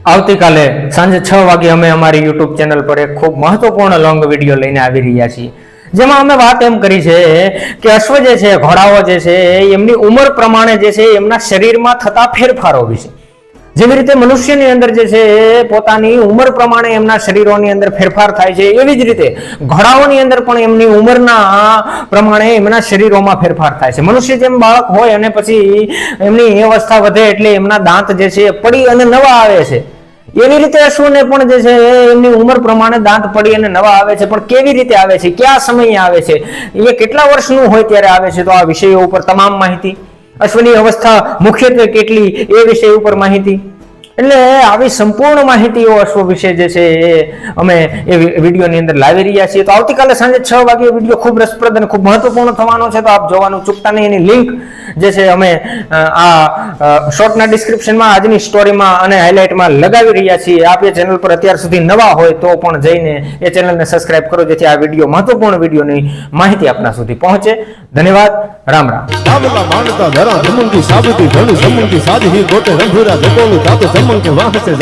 આવતીકાલે સાંજે 6 વાગે અમે અમારી યુટ્યુબ ચેનલ પર એક ખૂબ મહત્વપૂર્ણ લોંગ વિડીયો લઈને આવી રહ્યા છીએ, જેમાં અમે વાત એમ કરી છે કે અશ્વ જે છે, ઘોડાઓ જે છે, એમની ઉંમર પ્રમાણે જે છે એમના શરીરમાં થતા ફેરફારો વિશે. જેવી રીતે મનુષ્યની અંદર જે છે પોતાની ઉંમર પ્રમાણે એમના શરીરોની અંદર ફેરફાર થાય છે, એવી જ રીતે ઘોડાઓની અંદર પણ એમની ઉંમરના પ્રમાણે એમના શરીરોમાં ફેરફાર થાય છે. મનુષ્ય જેમ બાળક હોય અને પછી એમની અવસ્થા વધે એટલે એમના દાંત જે છે પડી અને નવા આવે છે, એવી રીતે અશ્વને પણ જે છે એમની ઉંમર પ્રમાણે દાંત પડી અને નવા આવે છે. પણ કેવી રીતે આવે છે, કયા સમયે આવે છે, એ કેટલા વર્ષનું હોય ત્યારે આવે છે, તો આ વિષયો ઉપર તમામ માહિતી, અશ્વની અવસ્થા મુખ્યત્વે કેટલી એ વિષય ઉપર માહિતી, એટલે આવી સંપૂર્ણ માહિતીઓ અશ્વ વિશે જે છે એ અમે એ વિડીયોની અંદર લાવી રહ્યા છીએ. તો આવતીકાલે સાંજે 6 વાગે વિડીયો ખૂબ રસપ્રદ અને ખૂબ મહત્વપૂર્ણ થવાનો છે, તો આપ જોવાનું ચૂકતા નહીં. એની લિંક જે છે અમે આ શોર્ટના ડિસ્ક્રિપ્શનમાં, આજની સ્ટોરીમાં અને હાઇલાઇટમાં લગાવી રહ્યા છીએ. આપ એ ચેનલ પર અત્યાર સુધી નવા હોય તો પણ જઈને એ ચેનલને સબસ્ક્રાઇબ કરો, જેથી આ વિડીયો, મહત્વપૂર્ણ વિડીયોની માહિતી આપના સુધી પહોંચે. ધન્યવાદ. રામ રામ. સાબલા માનતા ધરા જમંકી સાબતી ધણુ જમંકી સાધી ગોતે રંધુરા જકોલું તાતો જમંકે વાહસે